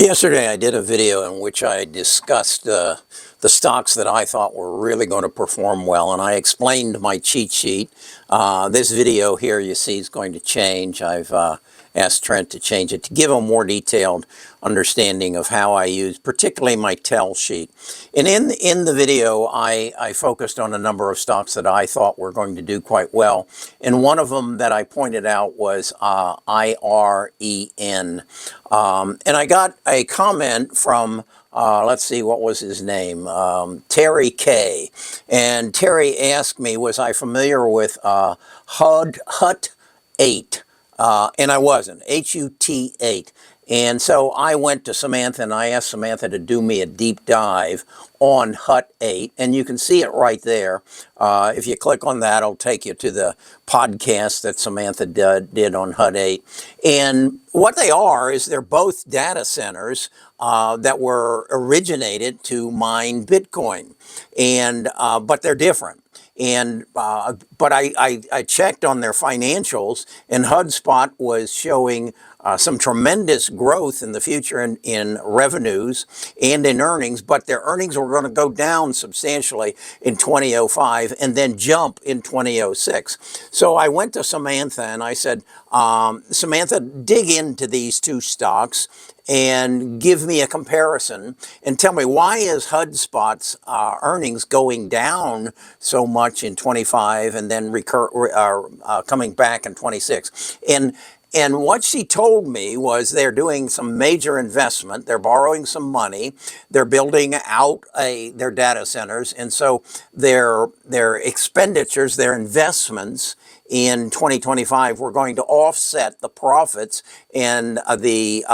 Yesterday, I did a video in which I discussed the stocks that I thought were really going to perform well, and I explained my cheat sheet. This video here you see is going to change. I've asked Trent to change it to give a more detailed understanding of how I use, particularly my tell sheet. And in the video, I focused on a number of stocks that I thought were going to do quite well. And one of them that I pointed out was IREN. And I got a comment from, let's see, what was his name? Terry K. And Terry asked me, was I familiar with HUT 8? And I wasn't, HUT 8. And so I went to Samantha and I asked Samantha to do me a deep dive on HUT 8. And you can see it right there. If you click on that, it'll take you to the podcast that Samantha did on HUT 8. And what they are is they're both data centers that were originated to mine Bitcoin. And but they're different. And but I checked on their financials, and HubSpot was showing some tremendous growth in the future in revenues and in earnings, but their earnings were going to go down substantially in 2005 and then jump in 2006. So I went to Samantha and I said, Samantha, dig into these two stocks and give me a comparison and tell me, why is HubSpot's earnings going down so much in 25 and then coming back in 26? And what she told me was they're doing some major investment. They're borrowing some money. They're building out their data centers. And so their expenditures, their investments in 2025 were going to offset the profits and the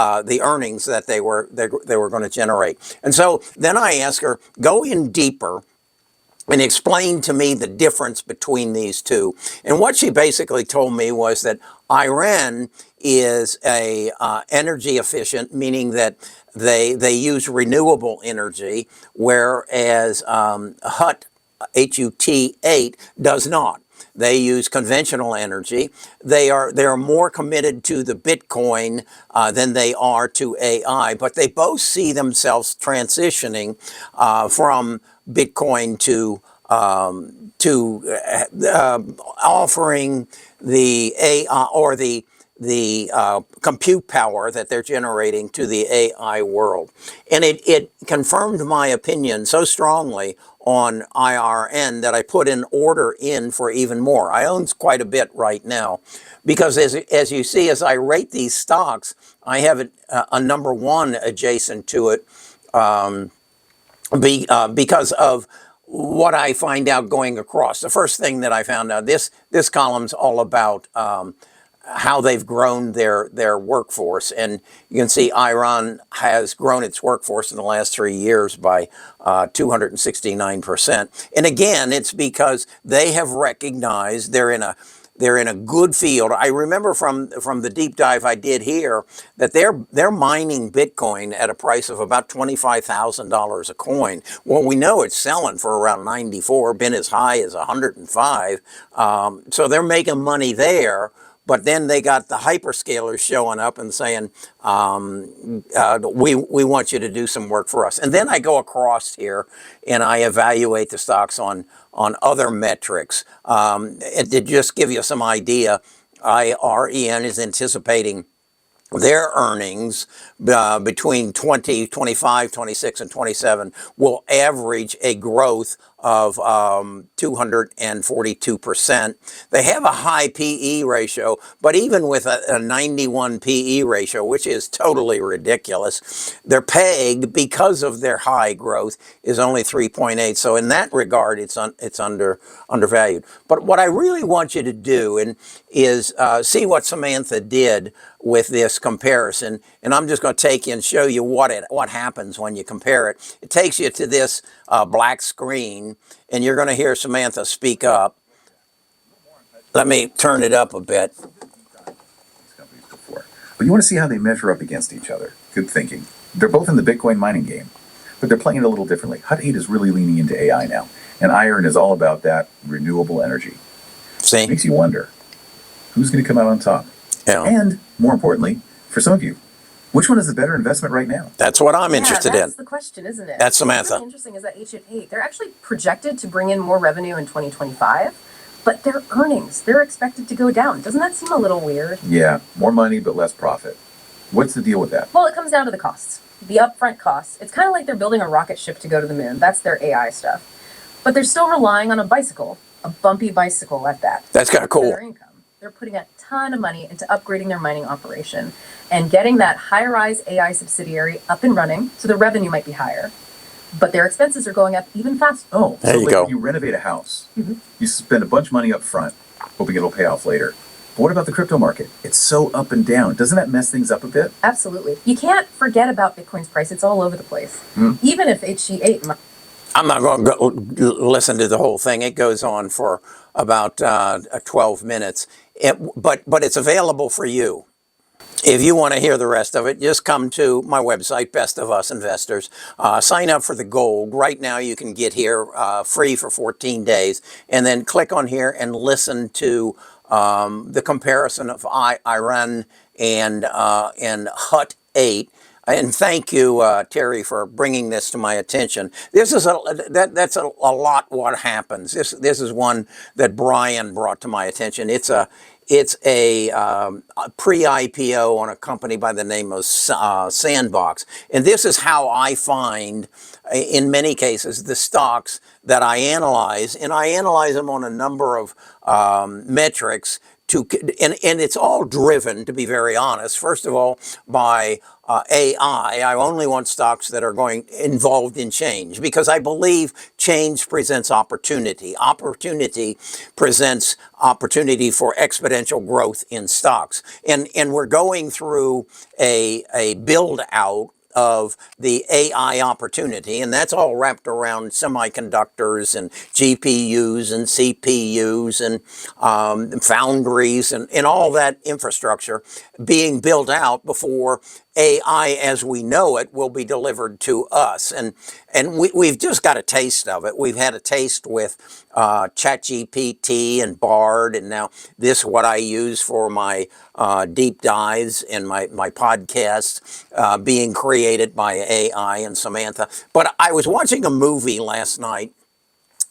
earnings that they were going to generate. And so then I asked her, go in deeper and explain to me the difference between these two. And what she basically told me was that IREN is a energy efficient, meaning that they use renewable energy, whereas HUT 8 does not. They use conventional energy. They are more committed to the Bitcoin than they are to AI, but they both see themselves transitioning from Bitcoin to offering the AI or the compute power that they're generating to the AI world. And it confirmed my opinion so strongly on IRN that I put an order in for even more. I own quite a bit right now because as you see, as I rate these stocks, I have a number one adjacent to it because of what I find out going across. The first thing that I found out, this column's all about how they've grown their workforce. And you can see Iran has grown its workforce in the last 3 years by 269%. And again, it's because they have recognized they're in a good field. I remember from the deep dive I did here that they're mining Bitcoin at a price of about $25,000 a coin. Well, we know it's selling for around 94, been as high as 105. So they're making money there. But then they got the hyperscalers showing up and saying, we want you to do some work for us. And then I go across here and I evaluate the stocks on other metrics. And to just give you some idea, IREN is anticipating their earnings between 25, 26, and 27 will average a growth of 242%. They have a high PE ratio, but even with a 91 PE ratio, which is totally ridiculous, their PEG, because of their high growth, is only 3.8. So in that regard, it's undervalued. But what I really want you to do is see what Samantha did with this comparison, and I'm just going to take you and show you what happens when you compare it. It takes you to this black screen, and you're going to hear Samantha speak up. Let me turn it up a bit. But you want to see how they measure up against each other. Good thinking. They're both in the Bitcoin mining game, but they're playing it a little differently. HUT 8 is really leaning into AI now, and IREN is all about that renewable energy. See? Makes you wonder, who's going to come out on top? Yeah. And more importantly, for some of you, Which one is the better investment right now? That's what I'm Yeah, interested that's in. the question, isn't it? That's What's Samantha. really interesting is that H8, they're actually projected to bring in more revenue in 2025, but their earnings, they're expected to go down. Doesn't that seem a little weird? Yeah, more money but less profit. What's the deal with that? Well, it comes down to the costs, the upfront costs. It's kind of like they're building a rocket ship to go to the moon. That's their AI stuff. But they're still relying on a bicycle, a bumpy bicycle at that. That's kind of For cool. their income. They're putting a ton of money into upgrading their mining operation and getting that high-rise AI subsidiary up and running, so the revenue might be higher, but their expenses are going up even faster. Oh, There so you like go. when you renovate a house, you spend a bunch of money up front, hoping it'll pay off later. But what about the crypto market? It's so up and down. Doesn't that mess things up a bit? Absolutely. You can't forget about Bitcoin's price. It's all over the place. Even if HG8... I'm not going to listen to the whole thing. It goes on for about 12 minutes. But it's available for you. If you want to hear the rest of it, just come to my website, Best of Us Investors. Sign up for the gold. Right now you can get here free for 14 days. And then click on here and listen to the comparison of Iran and Hut 8. And thank you, Terry, for bringing this to my attention. This is that's a lot what happens. This is one that Brian brought to my attention. It's a pre-IPO on a company by the name of Sandbox. And this is how I find, in many cases, the stocks that I analyze. And I analyze them on a number of metrics. And it's all driven, to be very honest, first of all, by AI. I only want stocks that are involved in change, because I believe change presents opportunity. Opportunity presents opportunity for exponential growth in stocks. And we're going through a build out of the AI opportunity, and that's all wrapped around semiconductors and GPUs and CPUs and foundries and all that infrastructure being built out before AI as we know it will be delivered to us. And we've just got a taste of it. We've had a taste with ChatGPT and Bard, and now this, what I use for my deep dives and my podcasts being created by AI and Samantha. But I was watching a movie last night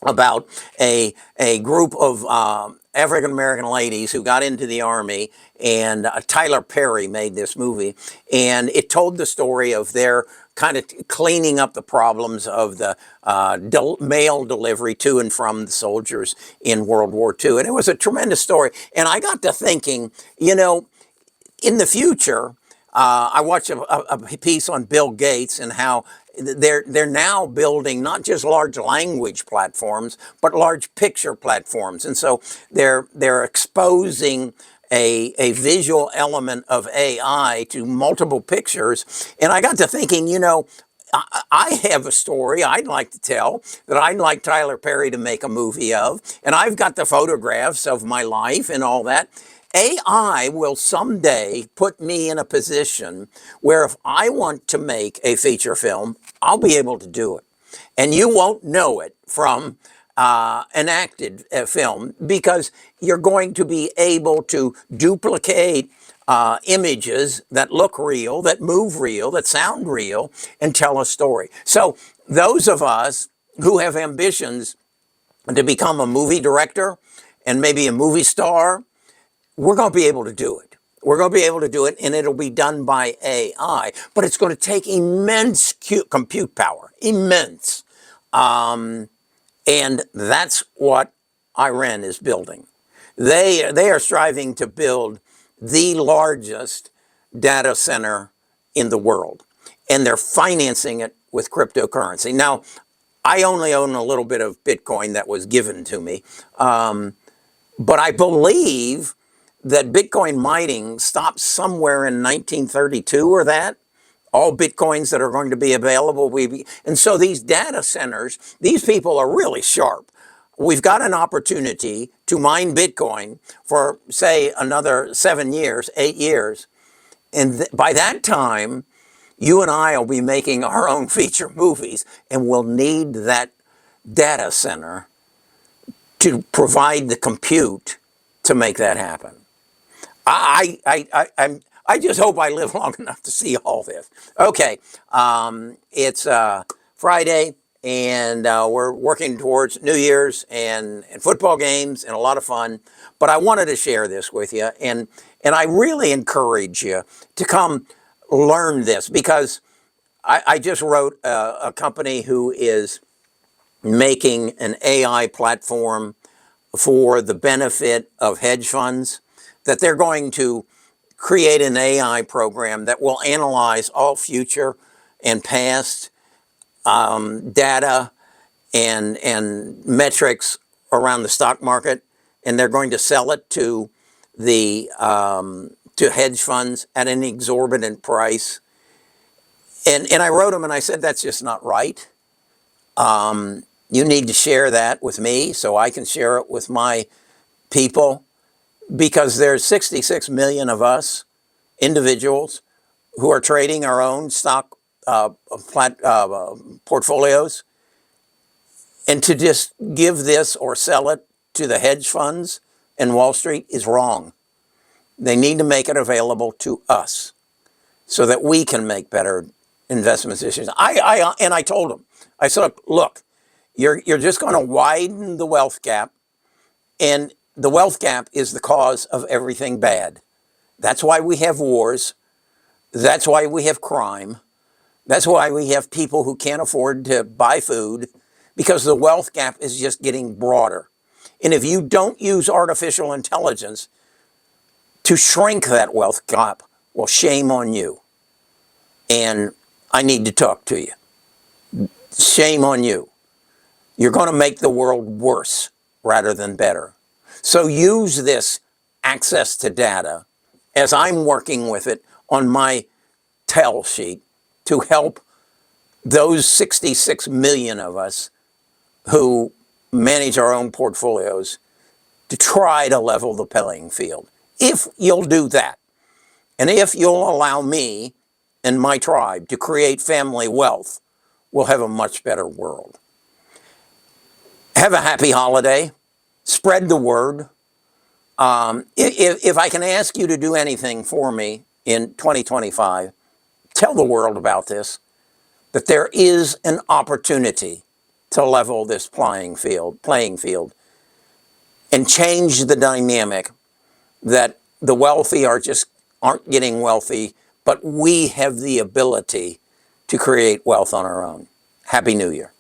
about a group of African American ladies who got into the Army, and Tyler Perry made this movie, and it told the story of their kind of cleaning up the problems of the mail delivery to and from the soldiers in World War II. And it was a tremendous story. And I got to thinking, in the future, I watched a piece on Bill Gates and how they're now building not just large language platforms, but large picture platforms. And so they're exposing a visual element of AI to multiple pictures. And I got to thinking, I have a story I'd like to tell that I'd like Tyler Perry to make a movie of. And I've got the photographs of my life and all that. AI will someday put me in a position where if I want to make a feature film, I'll be able to do it. And you won't know it from an acted film, because you're going to be able to duplicate images that look real, that move real, that sound real, and tell a story. So those of us who have ambitions to become a movie director and maybe a movie star, we're going to be able to do it. We're going to be able to do it, and it'll be done by AI. But it's going to take immense compute power, immense. And that's what Iran is building. They are striving to build the largest data center in the world, and they're financing it with cryptocurrency. Now, I only own a little bit of Bitcoin that was given to me, but I believe that Bitcoin mining stopped somewhere in 1932 or that. All Bitcoins that are going to be available. And so these data centers, these people are really sharp. We've got an opportunity to mine Bitcoin for, say, another 7 years, 8 years. And by that time, you and I will be making our own feature movies, and we'll need that data center to provide the compute to make that happen. I'm I just hope I live long enough to see all this. Okay, it's Friday, and we're working towards New Year's and football games and a lot of fun. But I wanted to share this with you, and I really encourage you to come learn this, because I just wrote a company who is making an AI platform for the benefit of hedge funds, that they're going to create an AI program that will analyze all future and past data and metrics around the stock market, and they're going to sell it to the to hedge funds at an exorbitant price. And I wrote them and I said, that's just not right. You need to share that with me so I can share it with my people, because there's 66 million of us individuals who are trading our own stock portfolios. And to just give this or sell it to the hedge funds and Wall Street is wrong. They need to make it available to us so that we can make better investment decisions. I told them, I said, look, you're just going to widen the wealth gap, and the wealth gap is the cause of everything bad. That's why we have wars. That's why we have crime. That's why we have people who can't afford to buy food, because the wealth gap is just getting broader. And if you don't use artificial intelligence to shrink that wealth gap, well, shame on you. And I need to talk to you. Shame on you. You're going to make the world worse rather than better. So use this access to data, as I'm working with it on my tell sheet, to help those 66 million of us who manage our own portfolios, to try to level the playing field. If you'll do that, and if you'll allow me and my tribe to create family wealth, we'll have a much better world. Have a happy holiday. Spread the word. If I can ask you to do anything for me in 2025, tell the world about this, that there is an opportunity to level this playing field, and change the dynamic that the wealthy aren't getting wealthy, but we have the ability to create wealth on our own. Happy New Year.